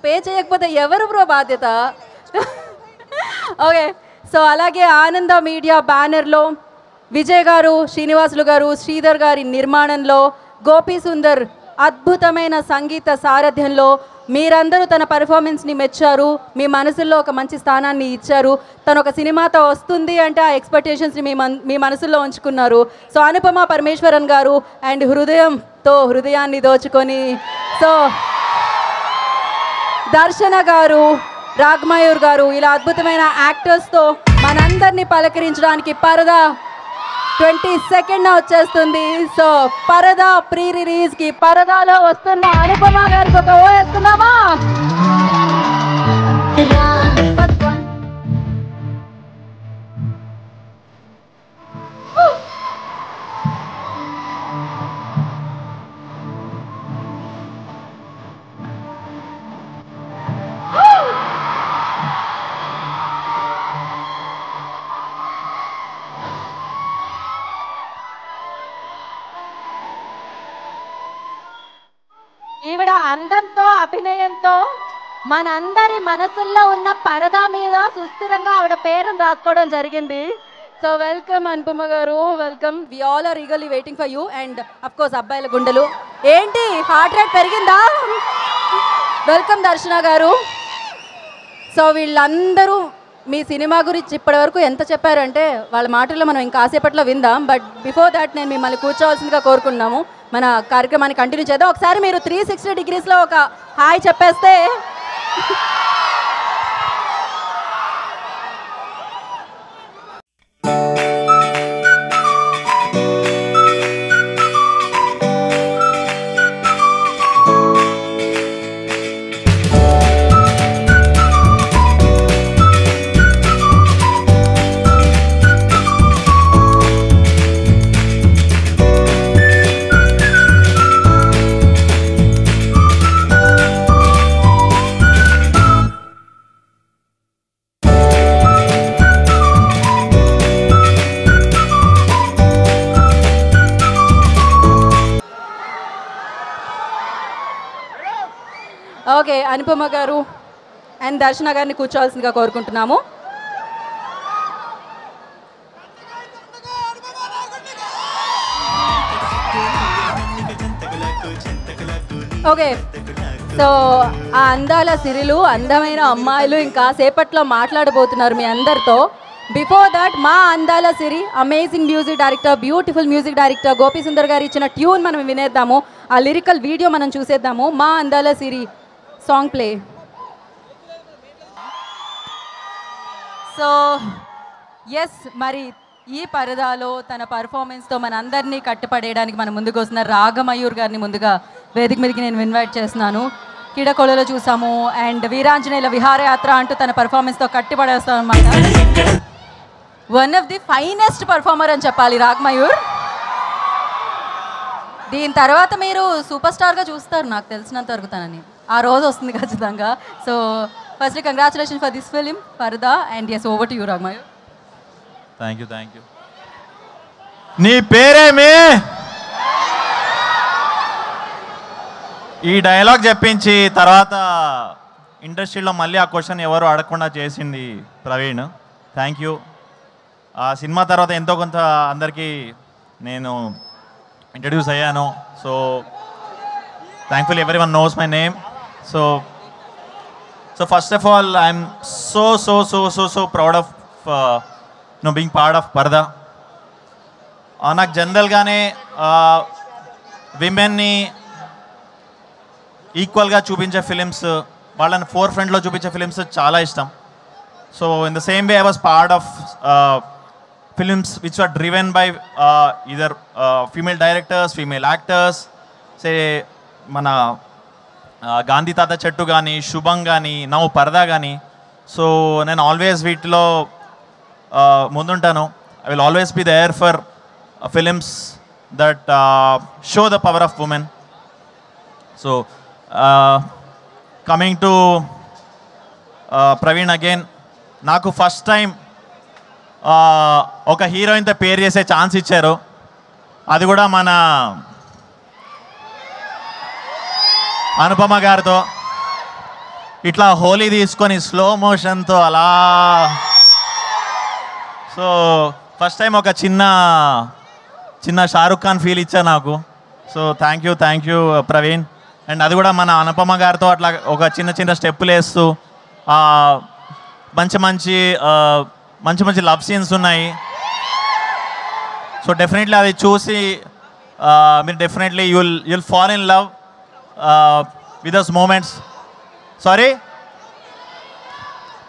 Pay చేయకపోతే ఎవరు bro బాధ్యత? ఓకే, సో అలాగే ఆనంద మీడియా బ్యానర్లో విజయ్ గారు, శ్రీనివాసులు గారు, శ్రీధర్ గారి నిర్మాణంలో గోపీ సుందర్ అద్భుతమైన సంగీత సారథ్యంలో మీరందరూ తన పర్ఫార్మెన్స్ని మెచ్చారు, మీ మనసుల్లో ఒక మంచి స్థానాన్ని ఇచ్చారు. తను ఒక సినిమాతో వస్తుంది అంటే ఆ ఎక్స్పెక్టేషన్స్ని మీ మనసుల్లో ఉంచుకున్నారు. సో అనుపమ పరమేశ్వరన్ గారు అండ్ హృదయాన్ని దోచుకొని, సో దర్శన గారు, రాగ్మయూర్ గారు, ఇలా అద్భుతమైన యాక్టర్స్తో మనందరినీ పలకరించడానికి పరదా 22nd వచ్చేస్తుంది. సో పరదా ప్రీ రిలీజ్కి పరదాలో వస్తున్న అనుపమ గారికి ఒక ఓ వేస్తున్నామా? ఈవిడ అందంతో అభినయంతో మనందరి మనసుల్లో ఉన్న పరదా మీద సుస్థిరంగా ఆవిడ పేరును రాసుకోవడం జరిగింది. So welcome Anupama garu, welcome. We all are eagerly waiting for you. And of course అబ్బాయిల గుండెలు ఏంటి, హార్ట్ రేట్ పెరిగిందా? వెల్కమ్ దర్శన గారు. సో వీళ్ళందరూ మీ సినిమా గురించి ఇప్పటివరకు ఎంత చెప్పారంటే వాళ్ళ మాటల్లో మనం ఇంకా కాసేపట్లో విందాం. బట్ బిఫోర్ దాట్ నేను మిమ్మల్ని కూర్చోవాల్సిందిగా కోరుకున్నాము. మన కార్యక్రమాన్ని కంటిన్యూ చేద్దాం. ఒకసారి మీరు 360 degreesలో ఒక హాయ్ చెప్పేస్తే. ఓకే, అనుపమ గారు అండ్ దర్శన గారిని కూర్చోవాల్సిందిగా కోరుకుంటున్నాము. ఓకే, సో ఆ అందాల సిరిలు, అందమైన అమ్మాయిలు ఇంకా సేపట్లో మాట్లాడబోతున్నారు మీ అందరితో. బిఫోర్ దాట్ మా అందాల సిరి amazing music director, beautiful music director Gopi Sundar గారు ఇచ్చిన ట్యూన్ మనం వినేద్దాము. ఆ లిరికల్ వీడియో మనం చూసేద్దాము. మా అందాల సిరి సాంగ్ ప్లే. సో ఎస్, మరి ఈ పరదాలో తన పర్ఫార్మెన్స్తో మన అందరినీ కట్టుపడేయడానికి మన ముందుకు వస్తున్న రాగమయూర్ గారిని ముందుగా వేదిక మీదకి నేను ఇన్వైట్ చేస్తున్నాను. కిడకొలలో చూసాము అండ్ వీరాంజనేయుల విహారయాత్ర అంటూ తన పర్ఫార్మెన్స్తో కట్టిపడేస్తాం అనమాట. One of the finest performer అని చెప్పాలి రాగమయూర్. దీని తర్వాత మీరు సూపర్ స్టార్గా చూస్తారు నాకు తెలిసినంత వరకు తనని. ఆ రోజు వస్తుంది ఖచ్చితంగా. So firstly congratulation for this film Paradha. And yes, over to you Ragamayur. Thank you. నీ పేరేమి? ఈ డైలాగ్ చెప్పించి తర్వాత ఇండస్ట్రీలో మళ్ళీ ఆ క్వశ్చన్ ఎవరు అడగకుండా చేసింది ప్రవీణ్. Thank you. ఆ సినిమా తర్వాత ఎంతో కొంత అందరికీ నేను ఇంట్రడ్యూస్ అయ్యాను. So thankfully everyone knows my name. So first of all I'm so proud of being part of Paradha. నాకు జనరల్గానే విమెన్ని ఈక్వల్గా చూపించే ఫిలిమ్స్, వాళ్ళని ఫోర్ ఫ్రంట్లో చూపించే ఫిలిమ్స్ చాలా ఇష్టం. So in the same way I was part of films which are driven by either female directors, female actors. Say మన గాంధీ తాత చెట్టు కానీ, శుభం కానీ, నవ్వు పరదా కానీ. సో నేను ఆల్వేస్ వీటిలో ముందుంటాను. I will always be there for films that show the power of women. So coming to Praveen again, నాకు ఫస్ట్ టైం ఒక హీరోయిన్తో పేరు చేసే ఛాన్స్ ఇచ్చారు. అది కూడా మన అనుపమ గారితో. ఇట్లా హోలీ తీసుకొని స్లో మోషన్తో అలా. సో ఫస్ట్ టైం ఒక చిన్న షారుఖ్ ఖాన్ ఫీల్ ఇచ్చా నాకు. So thank you Praveen. And అది కూడా మన అనుపమ గారితో అట్లా ఒక చిన్న స్టెప్పులు వేస్తూ మంచి మంచి లవ్ సీన్స్ ఉన్నాయి. సో డెఫినెట్లీ అది చూసి మీరు definitely you'll fall in love with those moments. Sorry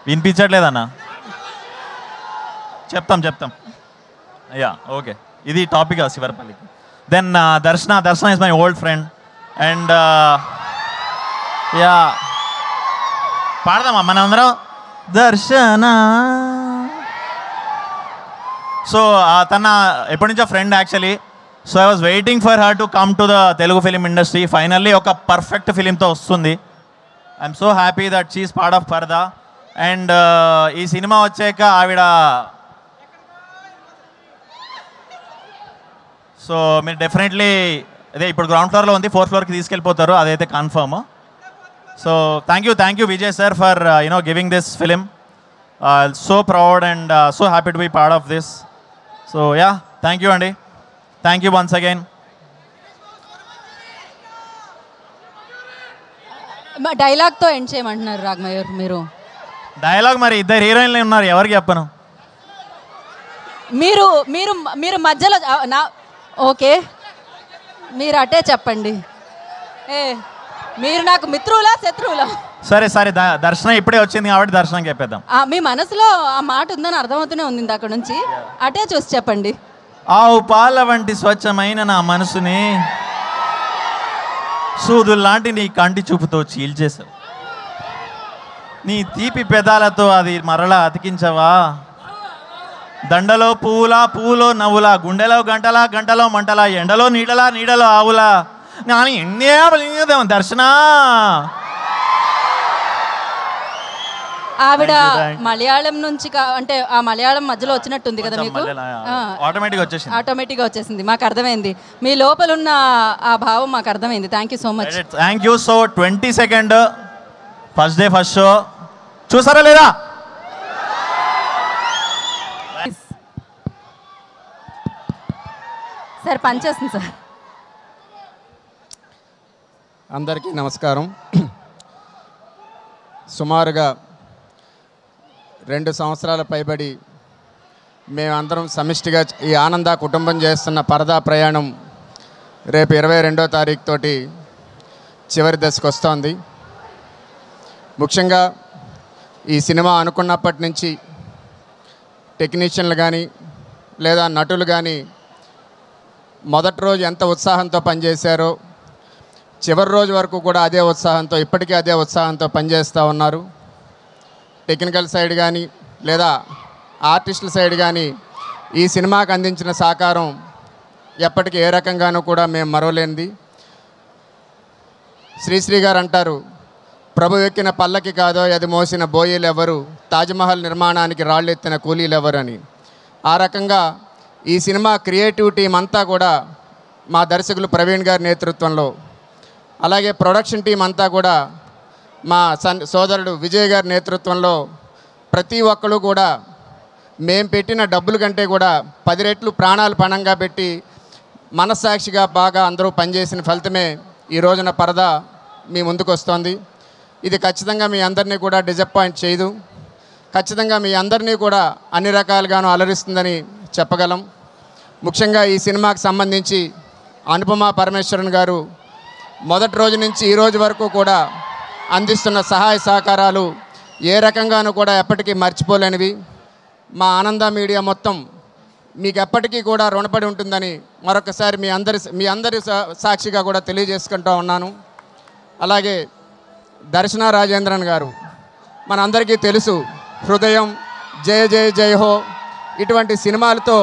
వినిపించట్లేదన్నా, చెప్తాం అయ్యా. ఓకే, ఇది టాపిక్ శివరపల్లికి. Then Darshana is my old friend. And yeah పాడదామా మనం అందరం దర్శన. సో తన ఎప్పటి నుంచో friend actually. So I was waiting for her to come to the Telugu film industry. Finally ఒక పర్ఫెక్ట్ ఫిలింతో వస్తుంది. I'm so happy that she is part of Paradha. And ఈ సినిమా వచ్చాక ఆవిడ, సో మీరు డెఫినెట్లీ అదే ఇప్పుడు గ్రౌండ్ ఫ్లోర్లో ఉంది, 4th ఫ్లోర్కి తీసుకెళ్ళిపోతారు, అదైతే confirm. So thank you Vijay sir for giving this film. So proud and so happy to be part of this. So yeah, thank you అండి. Thank you once again. డైలాగ్తో ఎండ్ చేయమంటున్నారు రాఘమయూర్ మీరు. డైలాగ్ మరి ఇద్దరు హీరోయిన్లు ఉన్నారు, ఎవరికి చెప్పను. మీరు మీరు మీరు మధ్యలో ఓకే, మీరు అటే చెప్పండి. మీరు నాకు మిత్రులా శత్రువులా? సరే దర్శనం ఇప్పుడే వచ్చింది కాబట్టి దర్శనం చెప్పేద్దాం. మీ మనసులో ఆ మాట ఉందని అర్థమవుతూనే ఉంది అక్కడ నుంచి, అటే చూసి చెప్పండి. ఆవు పాల వంటి స్వచ్ఛమైన నా మనసుని సూదుల్లాంటి నీ కంటి చూపుతో చీల్చేశావు. నీ తీపి పెదాలతో అది మరలా అతికించవా? దండలో పువ్వులో నవ్వులా, గుండెలో గంటలో మంటలా, ఎండలో నీడలో ఆవులా, నాని ఎన్నే దర్శన. ఆవిడ మలయాళం నుంచి అంటే ఆ మలయాళం మధ్యలో వచ్చినట్టుంది కదా మీకు? ఆటోమేటిక్గా వచ్చేసింది, మాకు అర్థమైంది. మీ లోపల ఉన్న ఆ భావం మాకు అర్థమైంది. Thank you so much. Thank you. So 22nd first day first show చూసారా లేదా? సార్ పనిచేస్తుంది సార్. అందరికీ నమస్కారం. సుమారుగా 2 సంవత్సరాల పైబడి మేమందరం సమిష్టిగా ఈ ఆనంద కుటుంబం చేస్తున్న పరదా ప్రయాణం రేపు 22వ తారీఖు తోటి చివరి దశకు వస్తోంది. ముఖ్యంగా ఈ సినిమా అనుకున్నప్పటి నుంచి టెక్నీషియన్లు కానీ లేదా నటులు కానీ మొదటి రోజు ఎంత ఉత్సాహంతో పనిచేశారో చివరి రోజు వరకు కూడా అదే ఉత్సాహంతో, ఇప్పటికీ అదే ఉత్సాహంతో పనిచేస్తూ ఉన్నారు. టెక్నికల్ సైడ్ కానీ లేదా ఆర్టిస్టుల సైడ్ కానీ ఈ సినిమాకి అందించిన సహకారం ఎప్పటికీ ఏ రకంగానూ కూడా మేము మరవలేనిది. శ్రీశ్రీ గారు అంటారు, ప్రభు ఎక్కిన పల్లకి కాదో అది మోసిన బోయీలు ఎవరు, తాజ్మహల్ నిర్మాణానికి రాళ్ళెత్తిన కూలీలు ఎవరు అని. ఆ రకంగా ఈ సినిమా క్రియేటివ్ టీం అంతా కూడా మా దర్శకులు ప్రవీణ్ గారి నేతృత్వంలో, అలాగే ప్రొడక్షన్ టీం అంతా కూడా మా సోదరుడు విజయ్ గారి నేతృత్వంలో ప్రతి ఒక్కరు కూడా మేము పెట్టిన డబ్బుల కంటే కూడా 10 రెట్లు ప్రాణాలు పణంగా పెట్టి మనస్సాక్షిగా బాగా అందరూ పనిచేసిన ఫలితమే ఈ రోజున పరదా మీ ముందుకు వస్తోంది. ఇది ఖచ్చితంగా మీ అందరినీ కూడా డిసప్పాయింట్ చేయదు, ఖచ్చితంగా మీ అందరినీ కూడా అన్ని రకాలుగాను అలరిస్తుందని చెప్పగలం. ముఖ్యంగా ఈ సినిమాకి సంబంధించి అనుపమ పరమేశ్వరన్ గారు మొదటి రోజు నుంచి ఈ రోజు వరకు కూడా అందిస్తున్న సహాయ సహకారాలు ఏ రకంగానూ కూడా ఎప్పటికీ మర్చిపోలేనివి. మా ఆనంద మీడియా మొత్తం మీకు ఎప్పటికీ కూడా రుణపడి ఉంటుందని మరొకసారి మీ అందరి సాక్షిగా కూడా తెలియజేసుకుంటూ ఉన్నాను. అలాగే దర్శన రాజేంద్రన్ గారు మనందరికీ తెలుసు, హృదయం, జయ జయ జయ హో ఇటువంటి సినిమాలతో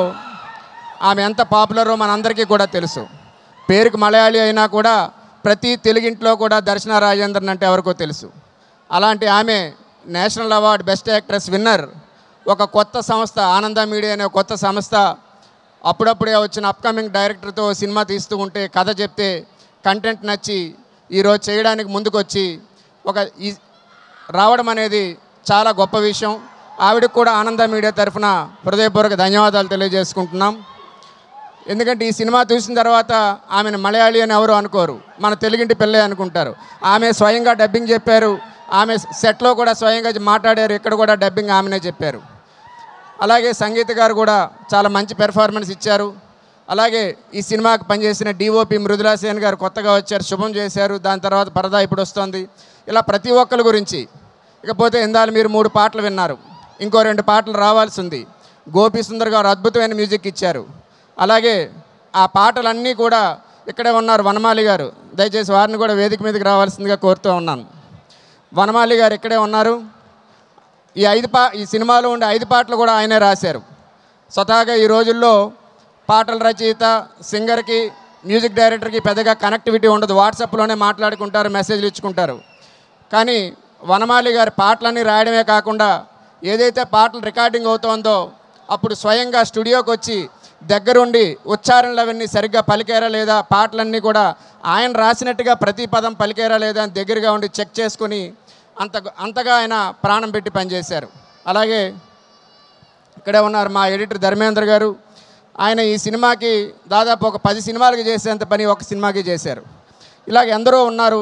ఆమె ఎంత పాపులరో మనందరికీ కూడా తెలుసు. పేరుకు మలయాళీ అయినా కూడా ప్రతి తెలుగింట్లో కూడా దర్శన రాజేంద్రన్ అంటే ఎవరికో తెలుసు. అలాంటి ఆమె national award best actress winner. ఒక కొత్త సంస్థ ఆనంద మీడియా అనే కొత్త సంస్థ అప్పుడప్పుడే వచ్చిన అప్కమింగ్ డైరెక్టర్తో సినిమా తీస్తూ ఉంటే కథ చెప్తే కంటెంట్ నచ్చి ఈరోజు చేయడానికి ముందుకొచ్చి రావడం అనేది చాలా గొప్ప విషయం. ఆవిడకు కూడా ఆనంద మీడియా తరఫున హృదయపూర్వక ధన్యవాదాలు తెలియజేసుకుంటున్నాం. ఎందుకంటే ఈ సినిమా చూసిన తర్వాత ఆమెను మలయాళీ అని ఎవరు అనుకోరు, మన తెలుగింటి పిల్లే అనుకుంటారు. ఆమె స్వయంగా డబ్బింగ్ చెప్పారు, ఆమె సెట్లో కూడా స్వయంగా మాట్లాడారు, ఇక్కడ కూడా డబ్బింగ్ ఆమెనే చెప్పారు. అలాగే సంగీత గారు కూడా చాలా మంచి పెర్ఫార్మెన్స్ ఇచ్చారు. అలాగే ఈ సినిమాకి పనిచేసిన డిఓపి మృదులా సేన్ గారు కొత్తగా వచ్చారు, శుభం చేశారు. దాని తర్వాత పరదా ఇప్పుడు వస్తుంది. ఇలా ప్రతి ఒక్కరి గురించి. ఇకపోతే ఇందాక మీరు 3 పాటలు విన్నారు, ఇంకో 2 పాటలు రావాల్సి ఉంది. గోపి సుందర్ గారు అద్భుతమైన మ్యూజిక్ ఇచ్చారు. అలాగే ఆ పాటలన్నీ కూడా ఇక్కడే ఉన్నారు వనమాలి గారు, దయచేసి వారిని కూడా వేదిక మీదకి రావాల్సిందిగా కోరుతూ ఉన్నాను. వనమాలి గారు ఇక్కడే ఉన్నారు. ఈ సినిమాలో ఉండే 5 పాటలు కూడా ఆయనే రాశారు. స్వతహాగా ఈ రోజుల్లో పాటల రచయిత, సింగర్కి, మ్యూజిక్ డైరెక్టర్కి పెద్దగా కనెక్టివిటీ ఉండదు, వాట్సాప్లోనే మాట్లాడుకుంటారు, మెసేజ్లు ఇచ్చుకుంటారు. కానీ వనమాలి గారి పాటలన్నీ రాయడమే కాకుండా ఏదైతే పాటలు రికార్డింగ్ అవుతోందో అప్పుడు స్వయంగా స్టూడియోకి వచ్చి దగ్గరుండి ఉచ్చారణలు అవన్నీ సరిగ్గా పలికారా లేదా, పాటలన్నీ కూడా ఆయన రాసినట్టుగా ప్రతి పదం పలికారా లేదా అని దగ్గరగా ఉండి చెక్ చేసుకుని అంతగా ఆయన ప్రాణం పెట్టి పనిచేశారు. అలాగే ఇక్కడే ఉన్నారు మా ఎడిటర్ ధర్మేంద్ర గారు. ఆయన ఈ సినిమాకి దాదాపు ఒక 10 సినిమాలకి చేసేంత పని ఒక సినిమాకి చేశారు. ఇలాగ ఎందరో ఉన్నారు.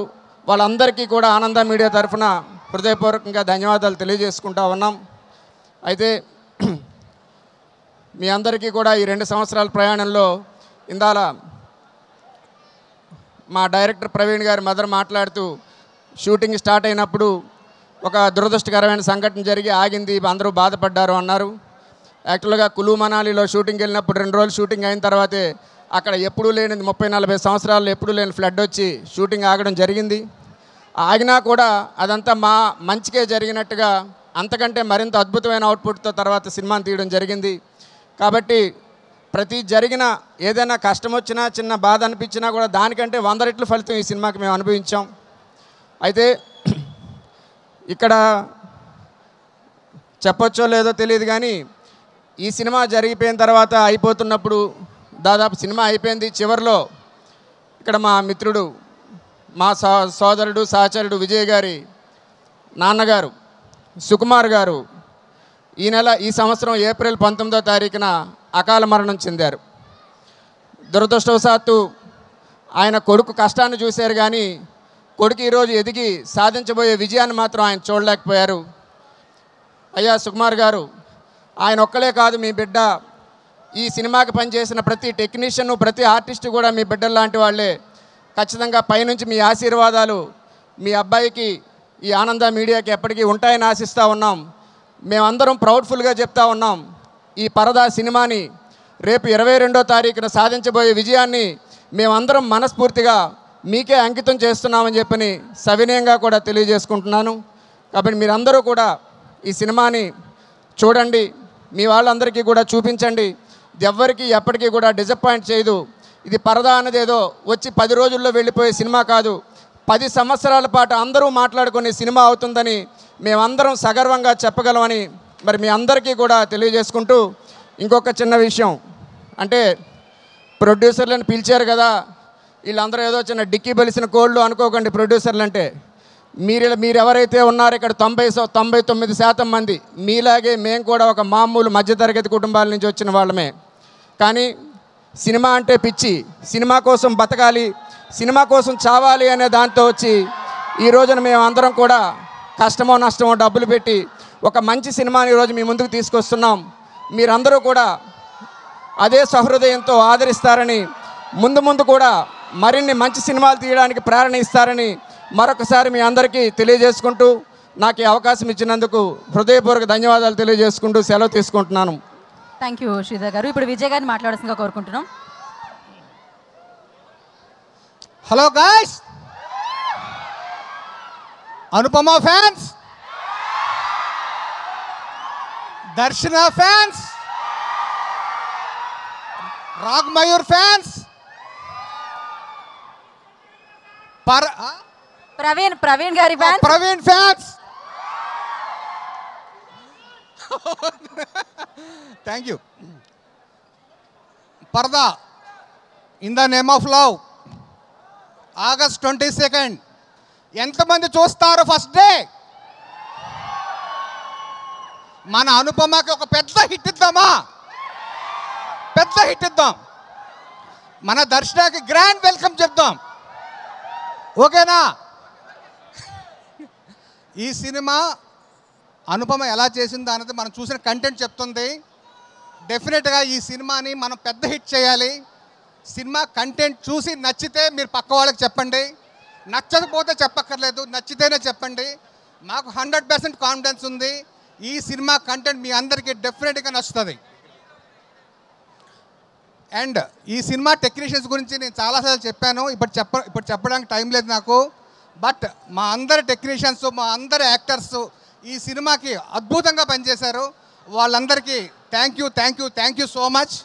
వాళ్ళందరికీ కూడా ఆనంద మీడియా తరఫున హృదయపూర్వకంగా ధన్యవాదాలు తెలియజేసుకుంటా ఉన్నాం. అయితే మీ అందరికీ కూడా ఈ 2 సంవత్సరాల ప్రయాణంలో ఇందాల మా డైరెక్టర్ ప్రవీణ్ గారి మదర్ మాట్లాడుతూ షూటింగ్ స్టార్ట్ అయినప్పుడు ఒక దురదృష్టకరమైన సంఘటన జరిగి ఆగింది, అందరూ బాధపడ్డారు అన్నారు. యాక్చువల్గా కులు మనాలిలో షూటింగ్కి వెళ్ళినప్పుడు 2 రోజులు షూటింగ్ అయిన తర్వాతే అక్కడ ఎప్పుడూ లేని 30-40 సంవత్సరాల్లో ఎప్పుడూ లేని ఫ్లడ్ వచ్చి షూటింగ్ ఆగడం జరిగింది. ఆగినా కూడా అదంతా మా మంచికే జరిగినట్టుగా అంతకంటే మరింత అద్భుతమైన అవుట్పుట్తో తర్వాత సినిమాని తీయడం జరిగింది. కాబట్టి ప్రతి జరిగిన ఏదైనా కష్టం వచ్చినా చిన్న బాధ అనిపించినా కూడా దానికంటే 100 రెట్లు ఫలితం ఈ సినిమాకి మేము అనుభవించాం. అయితే ఇక్కడ చెప్పొచ్చో లేదో తెలియదు కానీ ఈ సినిమా జరిగిపోయిన తర్వాత అయిపోతున్నప్పుడు దాదాపు సినిమా అయిపోయింది, చివరిలో ఇక్కడ మా మిత్రుడు, మా సోదరుడు, సహచరుడు విజయ్ గారి నాన్నగారు సుకుమార్ గారు ఈ సంవత్సరం ఏప్రిల్ 19వ తారీఖున అకాల మరణం చెందారు. దురదృష్టవశాత్తు ఆయన కొడుకు కష్టాన్ని చూశారు కానీ కొడుకు ఈరోజు ఎదిగి సాధించబోయే విజయాన్ని మాత్రం ఆయన చూడలేకపోయారు. అయ్యా సుకుమార్ గారు, ఆయన ఒక్కలే కాదు మీ బిడ్డ. ఈ సినిమాకి పనిచేసిన ప్రతి టెక్నీషియన్, ప్రతి ఆర్టిస్టు కూడా మీ బిడ్డలు లాంటి వాళ్ళే. ఖచ్చితంగా పైనుంచి మీ ఆశీర్వాదాలు మీ అబ్బాయికి, ఈ ఆనంద మీడియాకి ఎప్పటికీ ఉంటాయని ఆశిస్తూ ఉన్నాం. మేమందరం ప్రౌడ్ఫుల్గా చెప్తా ఉన్నాం, ఈ పరదా సినిమాని రేపు 22వ తారీఖున సాధించబోయే విజయాన్ని మేమందరం మనస్ఫూర్తిగా మీకే అంకితం చేస్తున్నామని చెప్పని సవినయంగా కూడా తెలియజేసుకుంటున్నాను. కాబట్టి మీరందరూ కూడా ఈ సినిమాని చూడండి, మీ వాళ్ళందరికీ కూడా చూపించండి. ఎవ్వరికీ ఎప్పటికీ కూడా డిసప్పాయింట్ చేయదు. ఇది పరదా అనేది ఏదో వచ్చి 10 రోజుల్లో వెళ్ళిపోయే సినిమా కాదు, 10 సంవత్సరాల పాటు అందరూ మాట్లాడుకునే సినిమా అవుతుందని మేమందరం సగర్వంగా చెప్పగలమని మరి మీ అందరికీ కూడా తెలియజేసుకుంటూ, ఇంకొక చిన్న విషయం అంటే ప్రొడ్యూసర్లను పిలిచారు కదా, వీళ్ళందరూ ఏదో చిన్న డిక్కీ బలిసిన కోళ్ళు అనుకోకండి. ప్రొడ్యూసర్లు అంటే మీరు ఎవరైతే ఉన్నారో ఇక్కడ 99% మంది మీలాగే మేము కూడా ఒక మామూలు మధ్యతరగతి కుటుంబాల నుంచి వచ్చిన వాళ్ళమే. కానీ సినిమా అంటే పిచ్చి, సినిమా కోసం బతకాలి, సినిమా కోసం చావాలి అనే దాంతో వచ్చి ఈ రోజున మేము అందరం కూడా కష్టమో నష్టమో డబ్బులు పెట్టి ఒక మంచి సినిమాని ఈరోజు మీ ముందుకు తీసుకొస్తున్నాం. మీరందరూ కూడా అదే సహృదయంతో ఆదరిస్తారని, ముందు కూడా మరిన్ని మంచి సినిమాలు తీయడానికి ప్రేరణ ఇస్తారని మరొకసారి మీ అందరికీ తెలియజేసుకుంటూ, నాకు ఈ అవకాశం ఇచ్చినందుకు హృదయపూర్వక ధన్యవాదాలు తెలియజేసుకుంటూ సెలవు తీసుకుంటున్నాను. థ్యాంక్ యూ శ్రీధర్ గారు. ఇప్పుడు విజయ్ గారిని మాట్లాడాల్సిందిగా కోరుకుంటున్నాం. Hello guys, Anupama fans, Darshana fans, Ragamayur fans, Praveen గారి fans, Praveen fans, thank you. Paradha in the name of love, August 22nd. ఎంతమంది చూస్తారు ఫస్ట్ డే? మన అనుపమకి ఒక పెద్ద హిట్ ఇద్దామా? పెద్ద హిట్ ఇద్దాం. మన దర్శనకి గ్రాండ్ వెల్కమ్ చెప్దాం. ఓకేనా? ఈ సినిమా అనుపమ ఎలా చేసిందో అనేది మనం చూసిన కంటెంట్ చెప్తుంది. డెఫినెట్గా ఈ సినిమాని మనం పెద్ద హిట్ చేయాలి. సినిమా కంటెంట్ చూసి నచ్చితే మీరు పక్క వాళ్ళకి చెప్పండి, నచ్చకపోతే చెప్పక్కర్లేదు, నచ్చితేనే చెప్పండి. మాకు 100% కాన్ఫిడెన్స్ ఉంది ఈ సినిమా కంటెంట్ మీ అందరికీ డెఫినెట్గా నచ్చుతుంది. అండ్ ఈ సినిమా టెక్నీషియన్స్ గురించి నేను చాలాసార్లు చెప్పాను, ఇప్పుడు చెప్పడానికి టైం లేదు నాకు. బట్ మా అందరి టెక్నీషియన్స్, మా అందరి యాక్టర్స్ ఈ సినిమాకి అద్భుతంగా పనిచేశారు. వాళ్ళందరికీ thank you so much.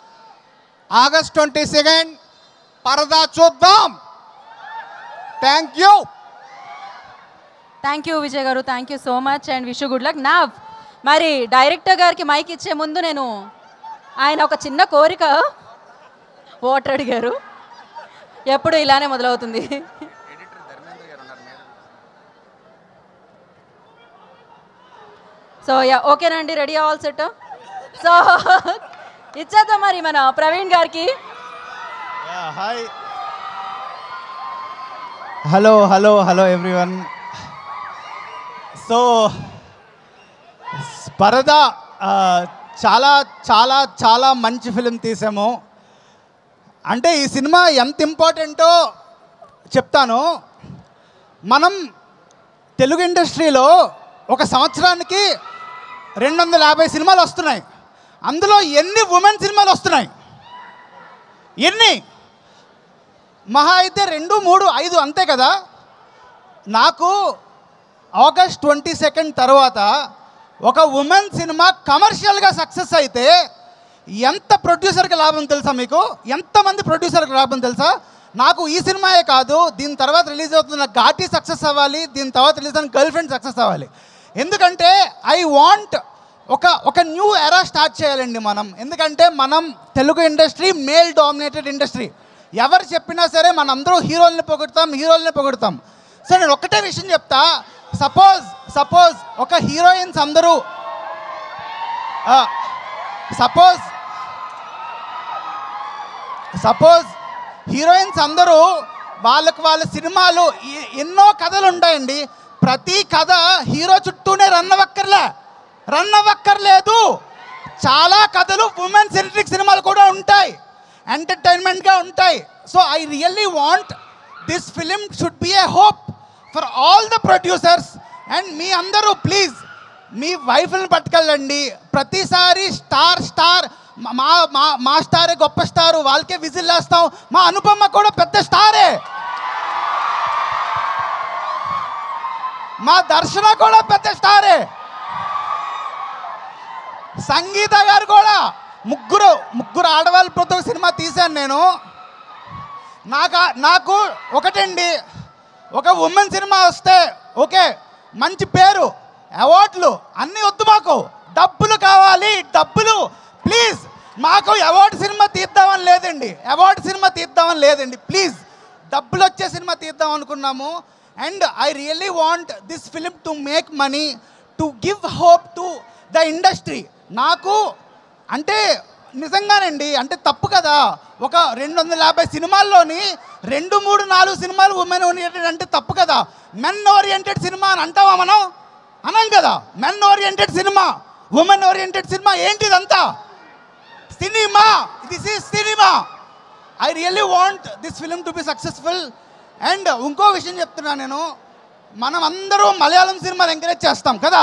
August 22 పరదా చూద్దాం. థ్యాంక్ యూ విజయ్ గారు, thank you so much and wish you good luck. నా మరి డైరెక్టర్ గారికి మైక్ ఇచ్చే ముందు ఆయన ఒక చిన్న కోరిక ఓటర్ అడిగారు. ఎప్పుడు ఇలానే మొదలవుతుంది. సో ఓకేనండి, రెడీ ఆల్ సెట్. సో ఇచ్చేద్దాం మరి మన ప్రవీణ్ గారికి. Hi, hello everyone. సో పరదా చాలా చాలా చాలా మంచి ఫిలిం తీసాము. అంటే ఈ సినిమా ఎంత ఇంపార్టెంటో చెప్తాను. మనం తెలుగు ఇండస్ట్రీలో ఒక సంవత్సరానికి 250 సినిమాలు వస్తున్నాయి. అందులో ఎన్ని ఉమెన్ సినిమాలు వస్తున్నాయి? ఎన్ని? మహా అయితే 2, 3, 5 అంతే కదా. నాకు August 22 తర్వాత ఒక ఉమెన్ సినిమా కమర్షియల్గా సక్సెస్ అయితే ఎంత ప్రొడ్యూసర్కి లాభం తెలుసా? మీకు ఎంతమంది ప్రొడ్యూసర్కి లాభం తెలుసా? నాకు ఈ సినిమాయే కాదు, దీని తర్వాత రిలీజ్ అవుతున్న ఘాటీ సక్సెస్ అవ్వాలి, దీని తర్వాత రిలీజ్ అయిన గర్ల్ ఫ్రెండ్ సక్సెస్ అవ్వాలి. ఎందుకంటే ఐ వాంట్ ఒక న్యూ ఎరా స్టార్ట్ చేయాలండి మనం. ఎందుకంటే మనం Telugu industry male dominated industry. ఎవరు చెప్పినా సరే మనందరూ హీరోల్ని పొగుడుతాం. సో నేను ఒక్కటే విషయం చెప్తా. సపోజ్ ఒక హీరోయిన్స్ అందరూ సపోజ్ హీరోయిన్స్ అందరూ వాళ్ళ సినిమాలు ఎన్నో కథలు ఉంటాయండి. ప్రతి కథ హీరో చుట్టూనే రన్ అవ్వక్కర్లేదు. చాలా కథలు ఉమెన్ సెంట్రిక్ సినిమాలు కూడా ఉంటాయి, ఎంటర్టైన్మెంట్గా ఉంటాయి. So I really want this film should be a hope for all the producers. And మీ అందరూ ప్లీజ్ మీ వైఫ్ని పట్టుకెళ్ళండి. ప్రతిసారి స్టార్ మా స్టారే గొప్ప స్టారు, వాళ్ళకే విజిల్ వేస్తాం. మా అనుపమ కూడా పెద్ద స్టారే, మా దర్శన కూడా పెద్ద స్టారే, సంగీత గారు కూడా. ముగ్గురు ఆడవాళ్ళతో సినిమా తీశాను నేను. నాకు ఒకటండి, ఒక ఉమెన్ సినిమా వస్తే ఓకే, మంచి పేరు, అవార్డులు అన్నీ వద్దు, మాకు డబ్బులు కావాలి, డబ్బులు ప్లీజ్. మాకు అవార్డు సినిమా తీద్దామని లేదండి, ప్లీజ్ డబ్బులు వచ్చే సినిమా తీద్దాం అనుకున్నాము. And I really want this film to make money, to give hope to the industry. నాకు అంటే నిజంగానండి, అంటే తప్పు కదా. ఒక 250 సినిమాల్లోని 2, 3, 4 సినిమాలు ఉమెన్ ఓరియంటెడ్ అంటే తప్పు కదా. మెన్ ఓరియంటెడ్ సినిమా అని అంటావా మనం? అనం కదా. Men oriented cinema, women oriented cinema ఏంటిదంతా? Cinema, this is cinema. I really want this film to be successful. And ఇంకో విషయం చెప్తున్నా నేను, మనం అందరూ మలయాళం సినిమాలు ఎంకరేజ్ చేస్తాం కదా,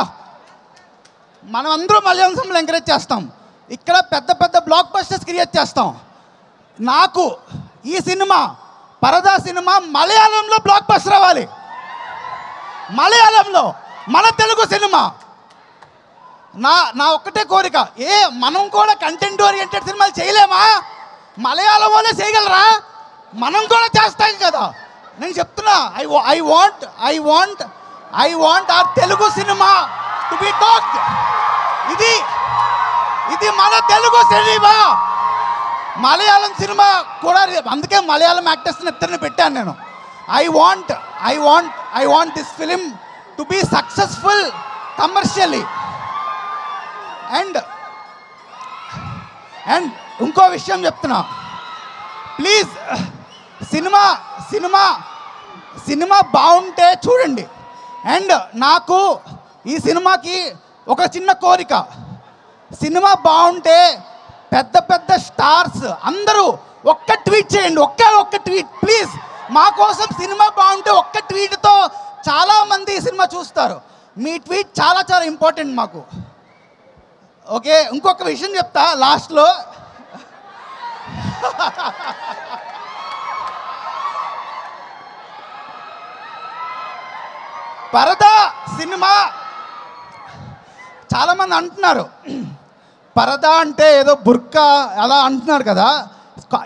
ఇక్కడ పెద్ద బ్లాక్ బస్టర్స్ క్రియేట్ చేస్తాం. నాకు ఈ సినిమా పరదా సినిమా మలయాళంలో బ్లాక్ బస్టర్ అవ్వాలి. మలయాళంలో మన తెలుగు సినిమా. నా ఒక్కటే కోరిక, మనం కూడా కంటెంట్ ఓరియంటెడ్ సినిమాలు చేయలేమా? మలయాళం వాళ్ళే చేయగలరా? మనం కూడా చేస్తాం కదా. నేను చెప్తున్నా, I want our Telugu cinema to be talked. ఇది మన తెలుగు సినిమా. మలయాళం సినిమా కూడా, అందుకే మలయాళం యాక్టర్స్ని ఇద్దరిని పెట్టాను నేను. I want this film to be successful commercially. And and ఇంకో విషయం చెప్తున్నా, ప్లీజ్ సినిమా సినిమా సినిమా బాగుంటే చూడండి. అండ్ నాకు ఈ సినిమాకి ఒక చిన్న కోరిక, సినిమా బాగుంటే పెద్ద పెద్ద స్టార్స్ అందరూ ఒక్క ట్వీట్ చేయండి, ఒక్క ట్వీట్ ప్లీజ్. మా కోసం సినిమా బాగుంటే ఒక్క ట్వీట్తో చాలామంది ఈ సినిమా చూస్తారు. మీ ట్వీట్ చాలా చాలా ఇంపార్టెంట్ మాకు. ఓకే, ఇంకొక విషయం చెప్తా లాస్ట్లో. పరదా సినిమా చాలామంది అంటున్నారు, పరదా అంటే ఏదో బుర్కా అలా అంటున్నారు కదా.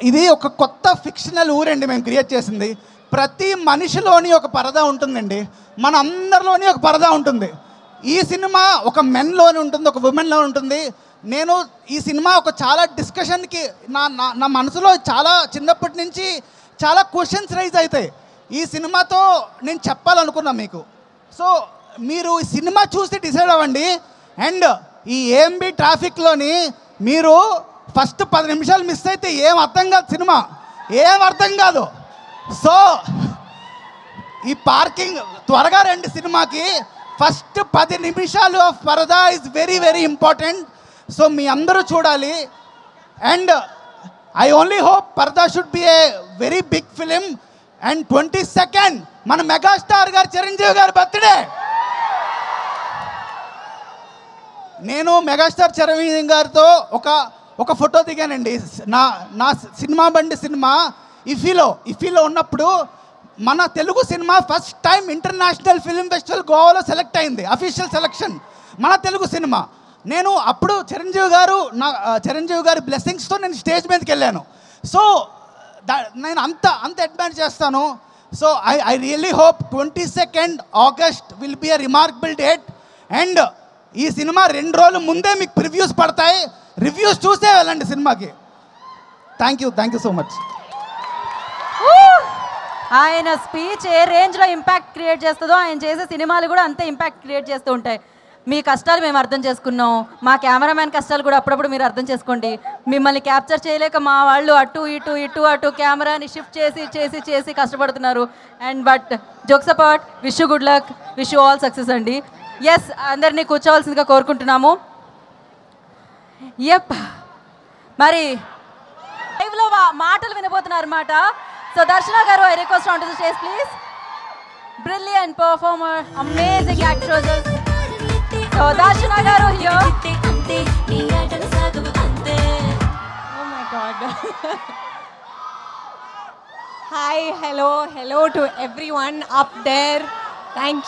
ఇది ఒక కొత్త ఫిక్షనల్ ఊరండి మేము క్రియేట్ చేసింది. ప్రతి మనిషిలోని ఒక పరదా ఉంటుందండి, మన అందరిలోని ఒక పరదా ఉంటుంది. ఈ సినిమా ఒక మెన్లోని ఉంటుంది, ఒక ఉమెన్లో ఉంటుంది. నేను ఈ సినిమా ఒక చాలా డిస్కషన్కి నా మనసులో చాలా చిన్నప్పటి నుంచి చాలా క్వశ్చన్స్ రైజ్ అవుతాయి. ఈ సినిమాతో నేను చెప్పాలనుకున్నా మీకు. సో మీరు ఈ సినిమా చూసి డిసైడ్ అవ్వండి. అండ్ ఈ ఏఎంబి ట్రాఫిక్లోని మీరు ఫస్ట్ 10 నిమిషాలు మిస్ అయితే ఏం అర్థం కాదు, సినిమా ఏం అర్థం కాదు. సో ఈ పార్కింగ్ త్వరగా రండి సినిమాకి. ఫస్ట్ 10 నిమిషాలు of Paradha is very very important. So మీ అందరూ చూడాలి. And I only hope Paradha should be a very big film. And 22nd మన మెగాస్టార్ గారు చిరంజీవి గారి బర్త్డే. నేను మెగాస్టార్ చిరంజీవి గారితో ఒక ఫోటో దిగానండి. నా సినిమా బండి సినిమా ఇఫీలో ఉన్నప్పుడు మన Telugu cinema first time international film festival గోవాలో సెలెక్ట్ అయింది, అఫీషియల్ సెలెక్షన్ మన తెలుగు సినిమా. నేను అప్పుడు చిరంజీవి గారి బ్లెస్సింగ్స్తో నేను స్టేజ్ మీదకి వెళ్ళాను. సో నేను అంత అడ్మైర్ చేస్తాను. So I really hope 22nd August will be a remarkable date. And ఈ సినిమా 2 రోజుల ముందే మీకు ప్రివ్యూస్ పడతాయి, రివ్యూస్ చూసే వెళ్ళండి సినిమాకి. Thank you so much. ఆయన స్పీచ్ ఏ రేంజ్లో ఇంపాక్ట్ క్రియేట్ చేస్తుందో ఆయన చేసే సినిమాలు కూడా అంతే ఇంపాక్ట్ క్రియేట్ చేస్తూ ఉంటాయి. మీ కష్టాలు మేము అర్థం చేసుకున్నాం, మా కెమెరామ్యాన్ కష్టాలు కూడా అప్పుడప్పుడు మీరు అర్థం చేసుకోండి. మిమ్మల్ని క్యాప్చర్ చేయలేక మా వాళ్ళు అటు ఇటు కెమెరాని షిఫ్ట్ చేసి కష్టపడుతున్నారు. And but jokes apart, wish you good luck, wish you all success అండి. ఎస్, అందరినీ కూర్చోవాల్సిందిగా కోరుకుంటున్నాము. ఎప్, మరి లైవ్లో మాటలు వినబోతున్నారు అన్నమాట. సో దర్శన గారు, I request on to the stage please. Brilliant performer, amazing actress. So దర్శన గారు here. Oh my God. Hi, hello to everyone up there. Thank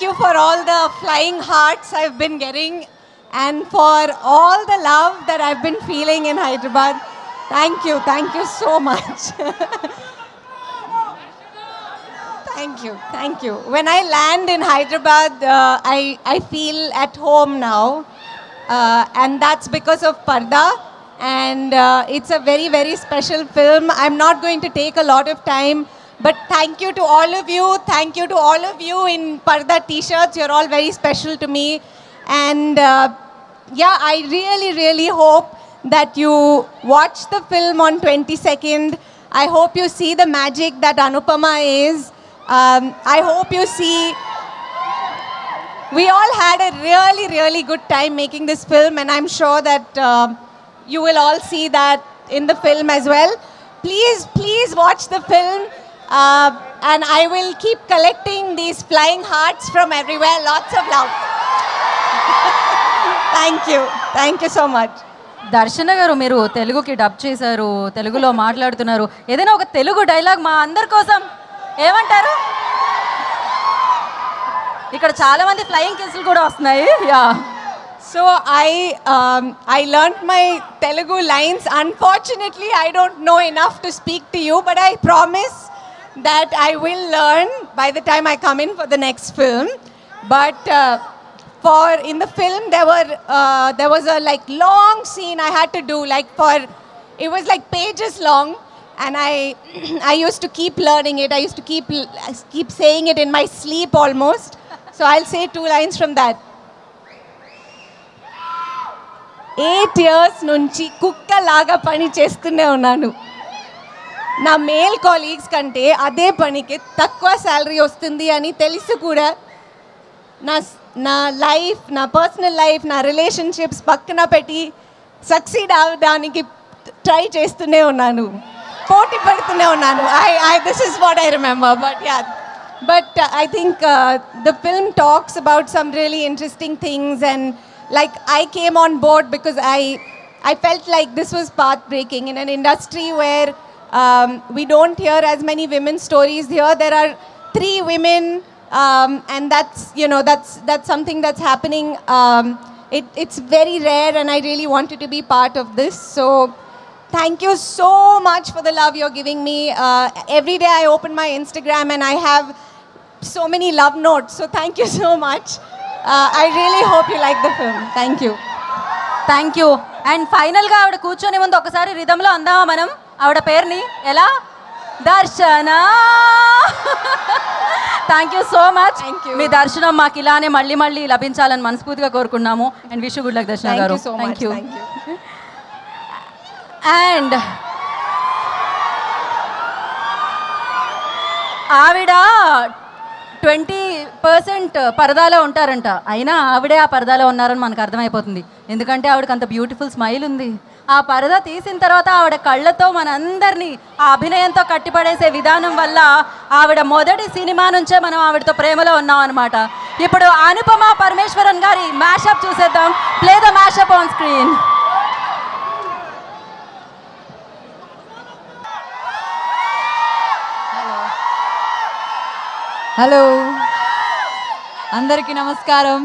you for all the flying hearts I've been getting and for all the love that I've been feeling in Hyderabad. Thank you so much. Thank you. When I land in Hyderabad, I feel at home now, and that's because of Parda. And it's a very, very special film. I'm not going to take a lot of time, but thank you to all of you. Thank you to all of you in Parda t-shirts. You're all very special to me. And yeah, I really, really hope that you watch the film on 22nd. I hope you see the magic that Anupama is. I hope you see. We all had a really, really good time making this film, and I'm sure that you will all see that in the film as well. Please watch the film, and I will keep collecting these flying hearts from everywhere. Lots of love. Thank you so much. దర్శన గారు, మీరు తెలుగుకి dub చేశారు, తెలుగులో మాట్లాడుతున్నారు. ఏదైనా ఒక Telugu dialogue మా అందరి కోసం ఏమంటారు? ఇక్కడ చాలా మంది ఫ్లయింగ్ కిస్లు కూడా వస్తున్నాయి. Yeah. So I learnt my Telugu lines. Unfortunately, I don't know enough to speak to you, but I promise that I will learn by the time I come in for the next film. But in the film there was a like long scene I had to do, it was like pages long, and I used to keep learning it. I used to keep saying it in my sleep almost. So I'll say 2 lines from that. 8 years నుంచి కుక్కలాగా పని చేస్తూనే ఉన్నాను. నా male colleagues కంటే అదే పనికి తక్కువ శాలరీ వస్తుంది అని తెలిసి కూడా నా లైఫ్, నా పర్సనల్ లైఫ్, నా రిలేషన్షిప్స్ పక్కన పెట్టి సక్సీడ్ అవ్వడానికి ట్రై చేస్తూనే ఉన్నాను, పోటీ పడుతూనే ఉన్నాను. This is what I remember. But I think the film talks about some really interesting things, and like I came on board because I felt like this was path-breaking in an industry where we don't hear as many women's stories. Here there are 3 women, and that's, you know, that's something that's happening. It's very rare, and I really wanted to be part of this. So thank you so much for the love you're giving me. Every day I open my Instagram and I have so many love notes. So thank you so much. I really hope you like the film. Thank you. Thank you. And ఫైనల్గా ఆవిడ కూర్చొని ముందు ఒకసారి రిధంలో అందామా మనం ఆవిడ పేరుని? ఎలా? Darshana. Thank you so much. మీ దర్శనం మాకు ఇలానే మళ్ళీ మళ్ళీ లభించాలని మనస్ఫూర్తిగా కోరుకున్నాము. And wish good luck Darshana గారు. Thank you. అండ్ ఆవిడ 20% పరదాలో ఉంటారంట, అయినా ఆవిడే ఆ పరదాలో ఉన్నారని మనకు అర్థమైపోతుంది. ఎందుకంటే ఆవిడకి అంత బ్యూటిఫుల్ స్మైల్ ఉంది. ఆ పరదా తీసిన తర్వాత ఆవిడ కళ్ళతో మనందరినీ ఆ అభినయంతో కట్టిపడేసే విధానం వల్ల ఆవిడ మొదటి సినిమా నుంచే మనం ఆవిడతో ప్రేమలో ఉన్నాం అనమాట. ఇప్పుడు అనుపమ పరమేశ్వరన్ గారి మ్యాషప్ చూసేద్దాం. Play the mashup on screen. Hello, అందరికీ నమస్కారం.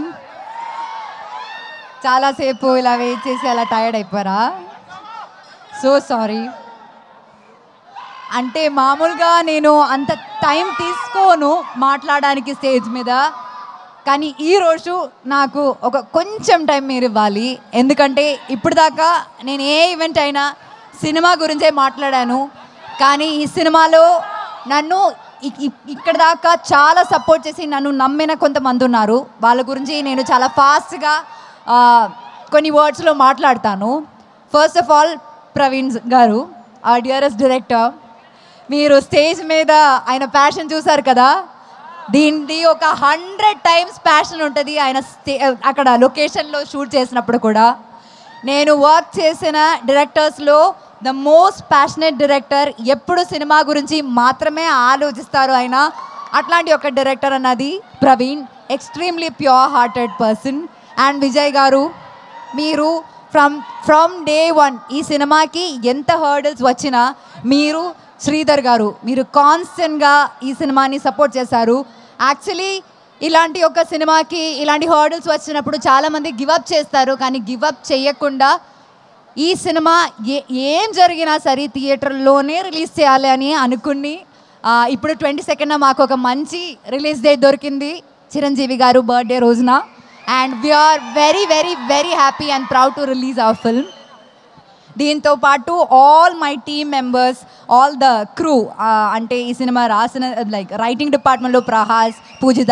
చాలాసేపు ఇలా వెయిట్ చేసి అలా టైర్డ్ అయిపోయారా? So sorry. అంటే మామూలుగా నేను అంత టైం తీసుకోను మాట్లాడడానికి స్టేజ్ మీద, కానీ ఈరోజు నాకు ఒక కొంచెం టైం మీరు ఇవ్వాలి. ఎందుకంటే ఇప్పుడు దాకా నేను ఏ ఈవెంట్ అయినా సినిమా గురించే మాట్లాడాను, కానీ ఈ సినిమాలో నన్ను ఇక్కడ దాకా చాలా సపోర్ట్ చేసి నన్ను నమ్మిన కొంతమంది ఉన్నారు. వాళ్ళ గురించి నేను చాలా ఫాస్ట్గా కొన్ని వర్డ్స్లో మాట్లాడతాను. ఫస్ట్ ఆఫ్ ఆల్ ప్రవీణ్ గారు, ఆ డియరెస్ట్ డైరెక్టర్. మీరు స్టేజ్ మీద ఆయన ప్యాషన్ చూసారు కదా, దీనిది ఒక 100 times ప్యాషన్ ఉంటుంది ఆయన అక్కడ లొకేషన్లో షూట్ చేసినప్పుడు కూడా. నేను వర్క్ చేసిన డైరెక్టర్స్లో ద మోస్ట్ ప్యాషనేట్ డైరెక్టర్. ఎప్పుడు సినిమా గురించి మాత్రమే ఆలోచిస్తారు ఆయన. అట్లాంటి ఒక డైరెక్టర్ అన్నది Praveen. Extremely pure hearted person. And Vijay గారు, మీరు ఫ్రమ్ డే 1 ఈ సినిమాకి ఎంత హర్డల్స్ వచ్చినా మీరు, శ్రీధర్ గారు, మీరు కాన్స్టెంట్గా ఈ సినిమాని సపోర్ట్ చేశారు. యాక్చువల్లీ ఇలాంటి ఒక సినిమాకి ఇలాంటి హర్డల్స్ వచ్చినప్పుడు చాలామంది గివప్ చేస్తారు, కానీ గివప్ చేయకుండా ఈ సినిమా ఏం జరిగినా సరే థియేటర్లోనే రిలీజ్ చేయాలి అని అనుకుని ఇప్పుడు 22న మాకు ఒక మంచి రిలీజ్ డేట్ దొరికింది చిరంజీవి గారు బర్త్డే రోజున. And we are very very very happy and proud to release our film. దీంతో పాటు all my team members, all the crew, అంటే ఈ సినిమా రాసిన లైక్ రైటింగ్ డిపార్ట్మెంట్లో ప్రహాస్, పూజిత,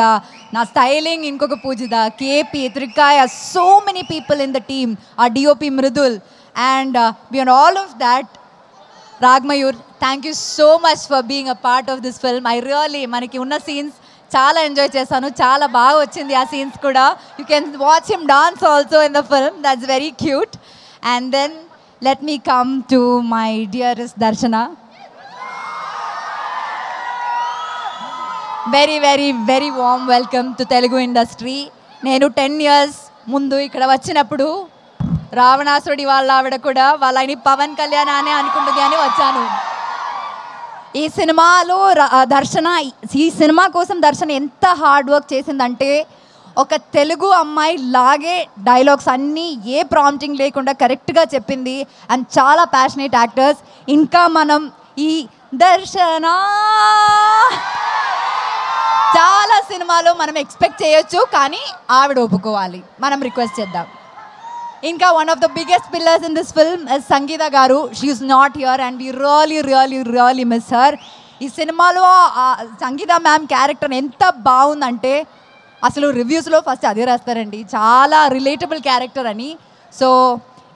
నా స్టైలింగ్ ఇంకొక Poojitha, KP, Trikaya, so many people in the team, ఆ DOP Mrudul. And beyond all of that, Ragmayur, thank you so much for being a part of this film. I really, manaki unna scenes చాలా enjoy చేశాను, చాలా బాగా వచ్చింది ఆ scenes కూడా. You can watch him dance also in the film, that's very cute. And then let me come to my dearest Darshana. Very very very warm welcome to Telugu industry. నేను 10 years ముందు ఇక్కడ వచ్చినప్పుడు రావణాసురుడి వాళ్ళ ఆవిడ కూడా వాళ్ళని పవన్ కళ్యాణ్ అనే అనుకుంటుంది అని వచ్చాను. ఈ సినిమాలో దర్శన, ఈ సినిమా కోసం దర్శన ఎంత హార్డ్ వర్క్ చేసిందంటే ఒక తెలుగు అమ్మాయి లాగే డైలాగ్స్ అన్నీ ఏ ప్రాంప్టింగ్ లేకుండా కరెక్ట్గా చెప్పింది. అండ్ చాలా ప్యాషనేట్ యాక్టర్స్. ఇంకా మనం ఈ దర్శన చాలా సినిమాలో మనం ఎక్స్పెక్ట్ చేయొచ్చు, కానీ ఆవిడ ఒప్పుకోవాలి, మనం రిక్వెస్ట్ చేద్దాం. ఇంకా one of the biggest pillars in this film is Sangeetha గారు. She is not here and we really really really miss her. ఈ సినిమాలో సంగీత మ్యామ్ క్యారెక్టర్ ఎంత బాగుందంటే అసలు రివ్యూస్లో ఫస్ట్ అదే రాస్తారండి, చాలా రిలేటబుల్ క్యారెక్టర్ అని. సో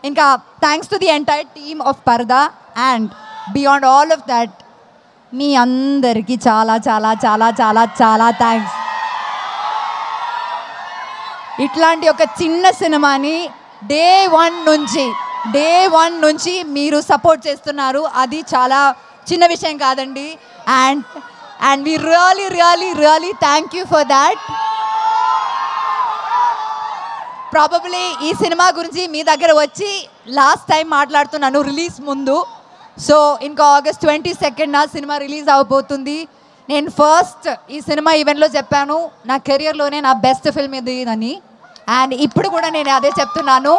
ఇంకా thanks to the entire team of Paradha and beyond all of that మీ అందరికీ చాలా చాలా చాలా చాలా చాలా థ్యాంక్స్. ఇట్లాంటి ఒక చిన్న సినిమాని డే వన్ నుంచి మీరు సపోర్ట్ చేస్తున్నారు, అది చాలా చిన్న విషయం కాదండి. And we really really really thank you for that. Probably ఈ సినిమా గురించి మీ దగ్గర వచ్చి లాస్ట్ టైం మాట్లాడుతున్నాను రిలీజ్ ముందు. సో ఇంకా August 22 నా సినిమా రిలీజ్ అవబోతుంది. నేను ఫస్ట్ ఈ సినిమా ఈవెంట్లో చెప్పాను నా కెరియర్లోనే నా బెస్ట్ ఫిల్మ్ ఇది అని. అండ్ ఇప్పుడు కూడా నేను అదే చెప్తున్నాను.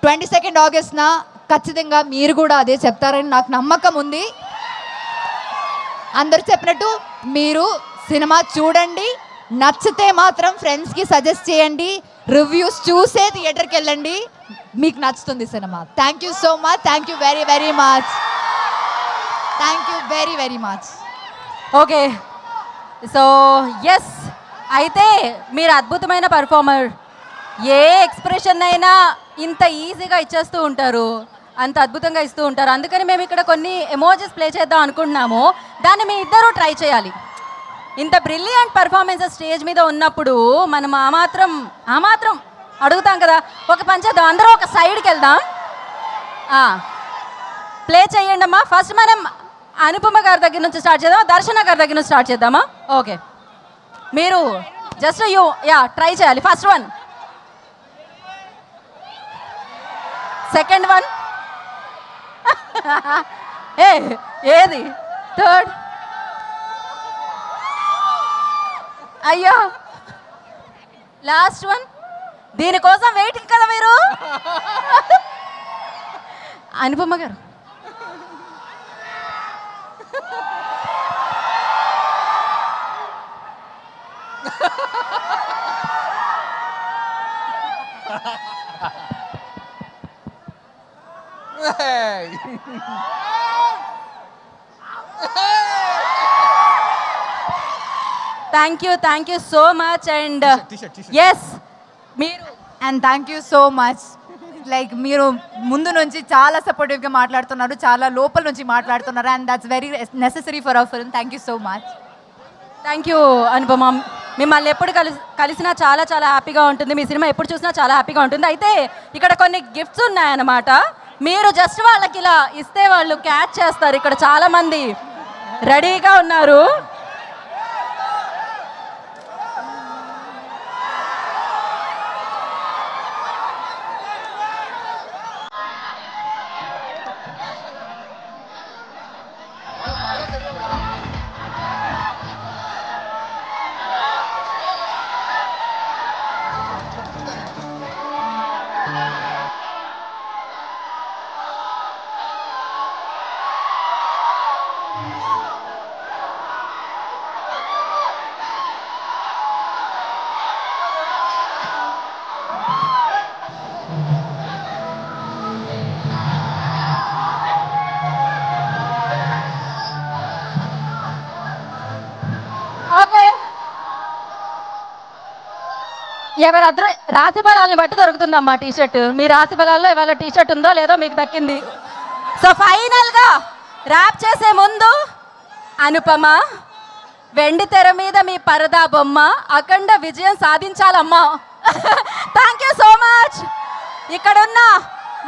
22 August ఖచ్చితంగా మీరు కూడా అదే చెప్తారని నాకు నమ్మకం ఉంది. అందరు చెప్పినట్టు మీరు సినిమా చూడండి, నచ్చితే మాత్రం ఫ్రెండ్స్కి సజెస్ట్ చేయండి, రివ్యూస్ చూసే థియేటర్కి వెళ్ళండి, మీకు నచ్చుతుంది cinema. Thank you so much. Thank you very very much. Thank you very very much. Okay, so yes, అయితే మీరు అద్భుతమైన పర్ఫార్మర్. ఏ ఎక్స్ప్రెషన్ అయినా ఇంత ఈజీగా ఇచ్చేస్తూ ఉంటారు, అంత అద్భుతంగా ఇస్తూ ఉంటారు. అందుకని మేము ఇక్కడ కొన్ని ఎమోజెస్ ప్లే చేద్దాం అనుకుంటున్నాము. దాన్ని మీ ఇద్దరూ ట్రై చేయాలి. ఇంత బ్రిలియంట్ పర్ఫార్మెన్సెస్ స్టేజ్ మీద ఉన్నప్పుడు మనం ఆ మాత్రం అడుగుతాం కదా. ఒక పని చేద్దాం, అందరూ ఒక సైడ్కి వెళ్దాం. ప్లే చేయండి అమ్మా. ఫస్ట్ మనం అనుపమ గారి దగ్గర నుంచి స్టార్ట్ చేద్దామా, దర్శన గారి దగ్గర నుంచి స్టార్ట్ చేద్దామా? ఓకే, మీరు జస్ట్ ట్రై చేయాలి. ఫస్ట్ వన్, సెకండ్ వన్, ఏది థర్డ్, అయ్యో లాస్ట్ వన్. దీనికోసం వెయిటింగ్ కదా మీరు. అనుపమ గారు thank you so much. And yes, మీరు and thank you so much. Like మీరు ముందు నుంచి చాలా సపోర్టివ్గా మాట్లాడుతున్నారు, చాలా లోపల నుంచి మాట్లాడుతున్నారు. And that's very necessary for hour film. Thank you so much. Thank you Anupama. మిమ్మల్ని ఎప్పుడు కలిసినా చాలా చాలా హ్యాపీగా ఉంటుంది. మీ సినిమా ఎప్పుడు చూసినా చాలా హ్యాపీగా ఉంటుంది. అయితే ఇక్కడ కొన్ని గిఫ్ట్స్ ఉన్నాయన్నమాట. మీరు జస్ట్ వాళ్ళకి ఇలా ఇస్తే వాళ్ళు క్యాచ్ చేస్తారు. ఇక్కడ చాలామంది రెడీగా ఉన్నారు. ఎవరద్దరు రాశి ఫలాలను బట్టి దొరుకుతుందమ్మా టీషర్ట్. మీ రాశి ఫలాల్లో ఇవాళ టీషర్ట్ ఉందో లేదో మీకు దక్కింది. సో ఫైనల్గా ర్యాప్ చేసే ముందు అనుపమ, వెండి తెర మీద మీ పరదా బొమ్మ అఖండ విజయం సాధించాలమ్మా. Thank you so much. ఇక్కడున్న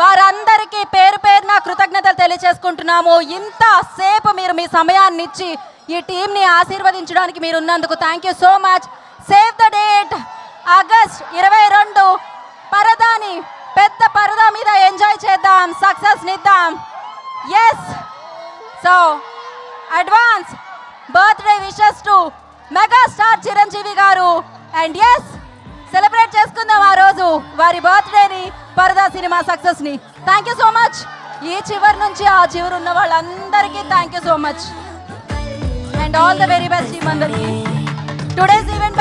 వారందరికీ పేరు పేరున కృతజ్ఞతలు తెలియజేసుకుంటున్నాము. ఇంతసేపు మీరు మీ సమయాన్ని ఇచ్చి ఈ టీంని ఆశీర్వదించడానికి మీరు ఉన్నందుకు thank you so much. Save the date, August 22 పరదాని పెద్ద పరదా మీద ఎంజాయ్ చేద్దాం, సక్సెస్ నిద్దాం. Yes, so advance birthday wishes to megastar Chiranjeevi గారు. అండ్ ఎస్, సెలబ్రేట్ చేసుకుందాం ఆ రోజు వారి బర్త్డేని, పరదా సినిమా సక్సెస్ని. Thank you so much. ఈ చివరి నుంచి ఆ చివరి ఉన్న వాళ్ళందరికీ thank you so much. And all the very best team అందరికీ. Today's event